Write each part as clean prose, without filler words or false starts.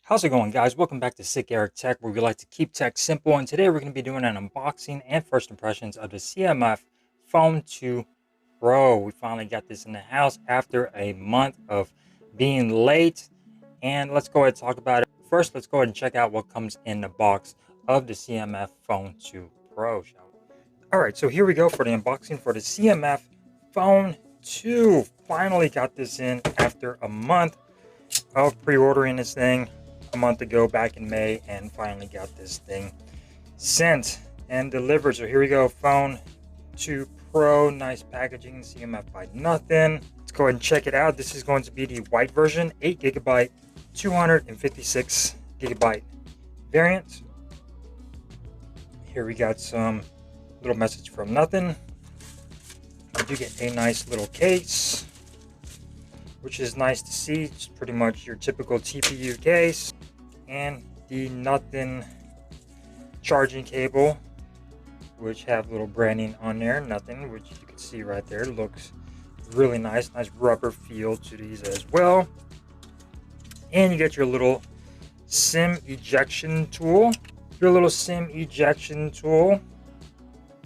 How's it going, guys? Welcome back to Sick Eric Tech, where we like to keep tech simple. And today we're going to be doing an unboxing and first impressions of the CMF Phone 2 Pro. We finally got this in the house after a month of being late. And let's go ahead and talk about it. First, let's go ahead and check out what comes in the box of the CMF Phone 2 Pro, shall we? All right, so here we go for the unboxing for the CMF Phone 2. Finally got this in after a month of pre-ordering this thing a month ago back in May, and finally got this thing sent and delivered. So here we go, Phone 2 Pro, nice packaging, CMF by nothing. Let's go ahead and check it out. This is going to be the white version, 8 gigabyte, 256 gigabyte variant. Here we got some little message from nothing. You do get a nice little case, which is nice to see. It's pretty much your typical TPU case, and the nothing charging cable, which have little branding on there, nothing, which you can see right there. Looks really nice rubber feel to these as well. And you get your little SIM ejection tool.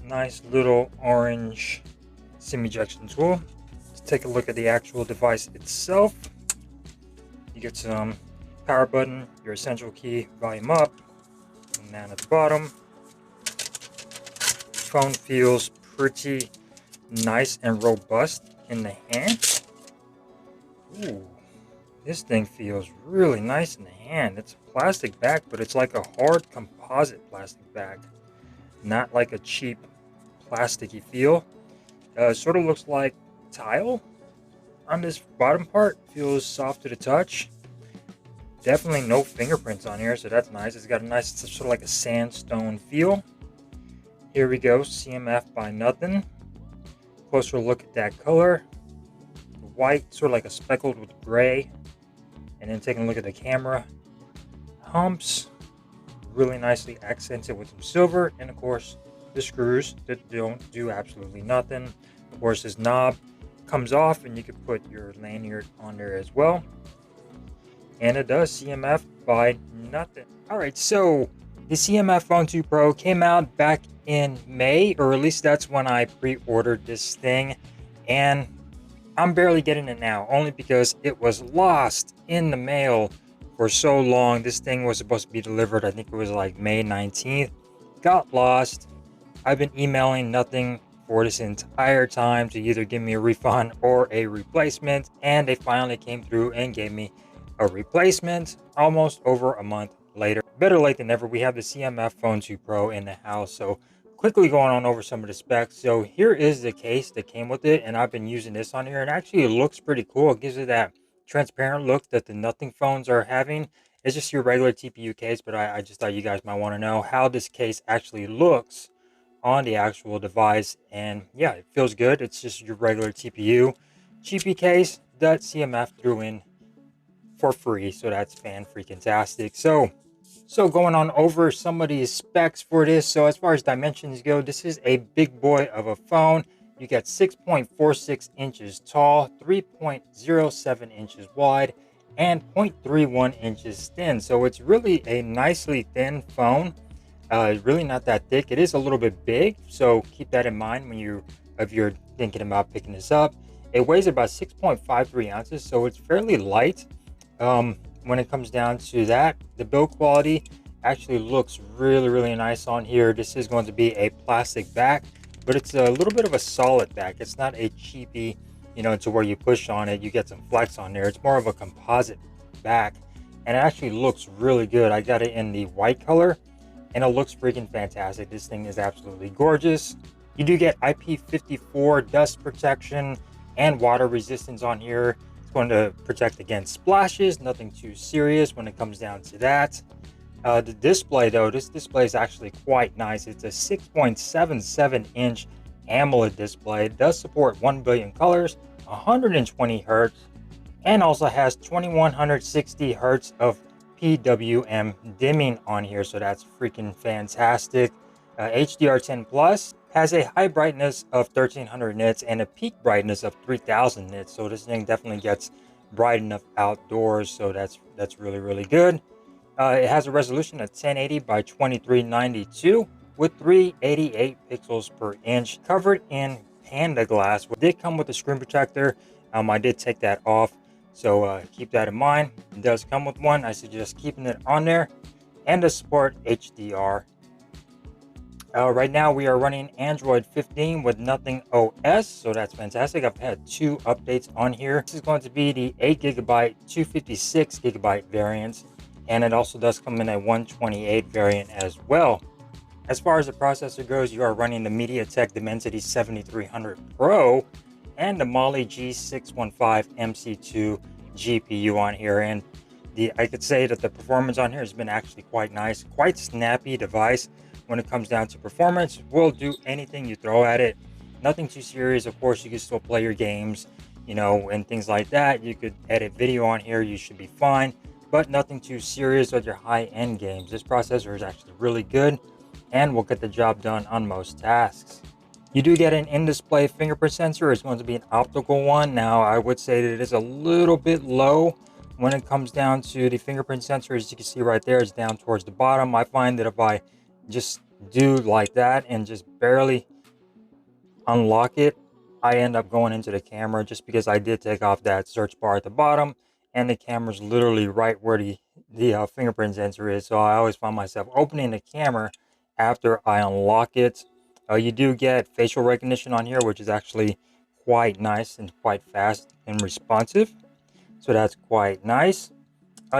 Nice little orange SIM ejection tool. Let's take a look at the actual device itself. You get some power button, your essential key, volume up, and down at the bottom. Phone feels pretty nice and robust in the hand. Ooh, this thing feels really nice in the hand. It's a plastic bag, but it's like a hard composite plastic bag, not like a cheap plasticky feel. Sort of looks like tile on this bottom part. Feels soft to the touch. Definitely no fingerprints on here, so that's nice. It's got a nice sort of like a sandstone feel. Here we go, CMF by nothing. Closer look at that color. The white, sort of like a speckled with gray. And then taking a look at the camera. Humps, really nicely accented with some silver. And of course, the screws that don't do absolutely nothing. Of course, this knob comes off and you can put your lanyard on there as well. And it does CMF by nothing. All right, so the CMF Phone 2 Pro came out back in May, or at least that's when I pre-ordered this thing. And I'm barely getting it now, only because it was lost in the mail for so long. This thing was supposed to be delivered, I think it was like May 19th. Got lost. I've been emailing nothing for this entire time to either give me a refund or a replacement, and they finally came through and gave me a replacement almost over a month later. Better late than never. We have the CMF Phone 2 Pro in the house. So quickly going on over some of the specs. So here is the case that came with it, and I've been using this on here, and actually it looks pretty cool. It gives it that transparent look that the nothing phones are having. It's just your regular TPU case, but I just thought you guys might want to know how this case actually looks on the actual device. And yeah, it feels good. It's just your regular TPU cheapy case that CMF threw in for free, so that's fan-freaking-tastic. So going on over some of these specs for this. So as far as dimensions go, this is a big boy of a phone. You get 6.46 inches tall, 3.07 inches wide, and 0.31 inches thin. So it's really a nicely thin phone. Really not that thick. It is a little bit big, so keep that in mind when if you're thinking about picking this up. It weighs about 6.53 ounces, so it's fairly light. When it comes down to that, the build quality actually looks really nice on here. This is going to be a plastic back, but it's a little bit of a solid back. It's not a cheapy, to where you push on it, you get some flex on there. It's more of a composite back, and it actually looks really good. I got it in the white color, and it looks freaking fantastic. This thing is absolutely gorgeous. You do get IP54 dust protection and water resistance on here. Going to protect against splashes, nothing too serious when it comes down to that. The display though, this display is actually quite nice. It's a 6.77 inch AMOLED display. It does support 1 billion colors, 120 hertz, and also has 2160 hertz of PWM dimming on here, so that's freaking fantastic. HDR10 Plus has a high brightness of 1300 nits and a peak brightness of 3000 nits, so this thing definitely gets bright enough outdoors, so that's really good. It has a resolution of 1080 by 2392 with 388 pixels per inch, covered in Panda glass. It did come with a screen protector. I did take that off, so keep that in mind. It does come with one. I suggest keeping it on there, and to support HDR. Right now we are running Android 15 with nothing OS, so that's fantastic. I've had 2 updates on here. This is going to be the 8GB, 256GB variants, and it also does come in a 128 variant as well. As far as the processor goes, you are running the MediaTek Dimensity 7300 Pro and the Mali G615 MC2 GPU on here, and I could say that the performance on here has been actually quite nice, quite snappy device. When it comes down to performance, will do anything you throw at it. Nothing too serious. Of course, you can still play your games, and things like that. You could edit video on here. You should be fine, but nothing too serious with your high-end games. This processor is actually really good and will get the job done on most tasks. You do get an in-display fingerprint sensor. It's going to be an optical one. Now, I would say that it is a little bit low when it comes down to the fingerprint sensor. As you can see right there, it's down towards the bottom. I find that if I just do like that and just barely unlock it, I end up going into the camera, just because I did take off that search bar at the bottom and the camera's literally right where the fingerprint sensor is. So I always find myself opening the camera after I unlock it. You do get facial recognition on here, which is actually quite nice and quite fast and responsive. So that's quite nice.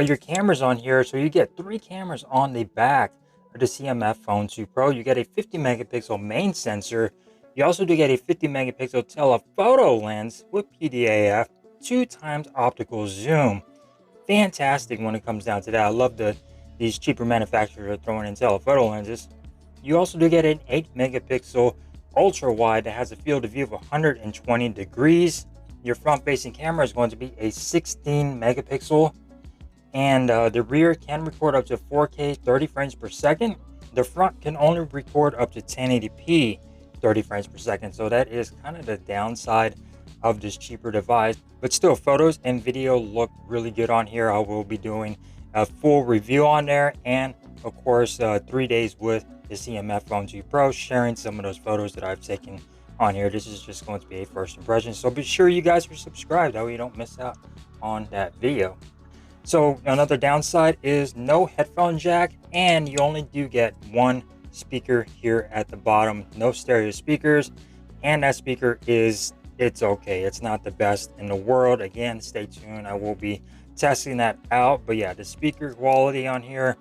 Your cameras on here, so you get 3 cameras on the back of the CMF Phone 2 Pro. You get a 50 megapixel main sensor. You also do get a 50 megapixel telephoto lens with PDAF, 2 times optical zoom. Fantastic when it comes down to that. I love these cheaper manufacturers are throwing in telephoto lenses. You also do get an 8 megapixel ultra wide that has a field of view of 120 degrees. Your front facing camera is going to be a 16 megapixel, and the rear can record up to 4K 30 frames per second. The front can only record up to 1080p 30 frames per second, so that is kind of the downside of this cheaper device. But still, photos and video look really good on here. I will be doing a full review on there, and of course 3 days with the CMF Phone 2 Pro, sharing some of those photos that I've taken on here. This is just going to be a first impression, so be sure you guys are subscribed, that way you don't miss out on that video. So another downside is no headphone jack, and you only do get 1 speaker here at the bottom. No stereo speakers, and that speaker it's okay. It's not the best in the world. Again, stay tuned. I will be testing that out. But yeah, the speaker quality on here,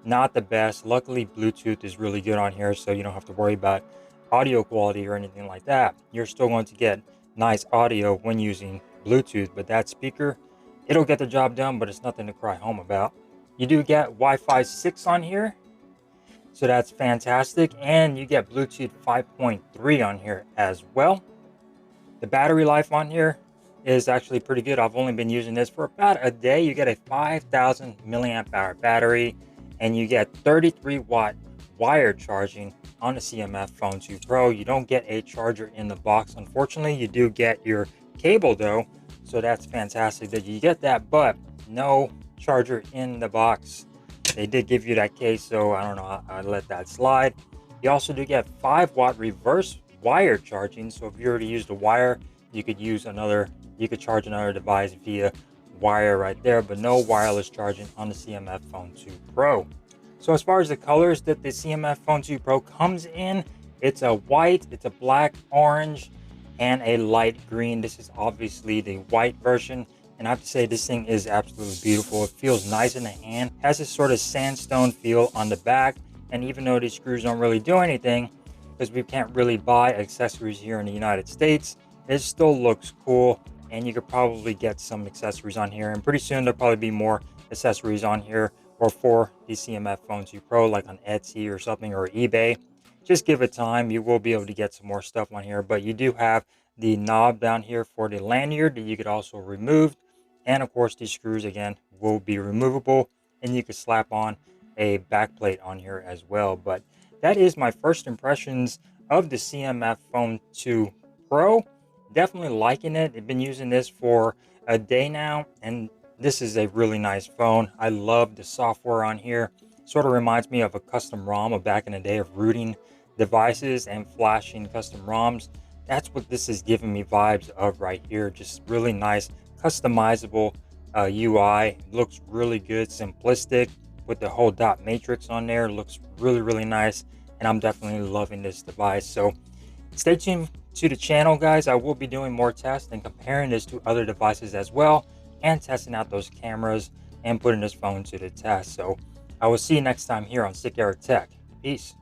not the best. Luckily, Bluetooth is really good on here, so you don't have to worry about audio quality or anything like that. You're still going to get nice audio when using Bluetooth, but that speaker, it'll get the job done, but it's nothing to cry home about. You do get Wi-Fi 6 on here, so that's fantastic, and you get Bluetooth 5.3 on here as well. The battery life on here is actually pretty good. I've only been using this for about a day. You get a 5,000 milliamp hour battery, and you get 33 watt wired charging on the CMF Phone 2 Pro. You don't get a charger in the box, unfortunately. You do get your cable though, so that's fantastic that you get that, but no charger in the box. They did give you that case, so I don't know, I let that slide. You also do get 5 watt reverse wire charging, so if you already used a wire, you could charge another device via wire right there, but no wireless charging on the CMF Phone 2 Pro. So as far as the colors that the CMF Phone 2 Pro comes in, it's a white, it's a black, orange, and a light green. This is obviously the white version, and I have to say this thing is absolutely beautiful. It feels nice in the hand, has this sort of sandstone feel on the back, and even though these screws don't really do anything, because we can't really buy accessories here in the United States, it still looks cool, and you could probably get some accessories on here, and pretty soon there'll probably be more accessories on here or for the CMF Phone 2 Pro, like on Etsy or something, or eBay. Just give it time, you will be able to get some more stuff on here. But you do have the knob down here for the lanyard that you could also remove, and of course these screws again will be removable, and you could slap on a back plate on here as well. But that is my first impressions of the CMF Phone 2 Pro. Definitely liking it. I've been using this for a day now, and This is a really nice phone. I love the software on here. Sort of reminds me of a custom ROM of back in the day of rooting devices and flashing custom ROMs. That's what this is giving me vibes of right here. Just really nice, customizable UI. Looks really good, simplistic with the whole dot matrix on there. Looks really, really nice. And I'm definitely loving this device. So stay tuned to the channel, guys. I will be doing more tests and comparing this to other devices as well, and testing out those cameras and putting this phone to the test. So I will see you next time here on Sick Eric Tech. Peace.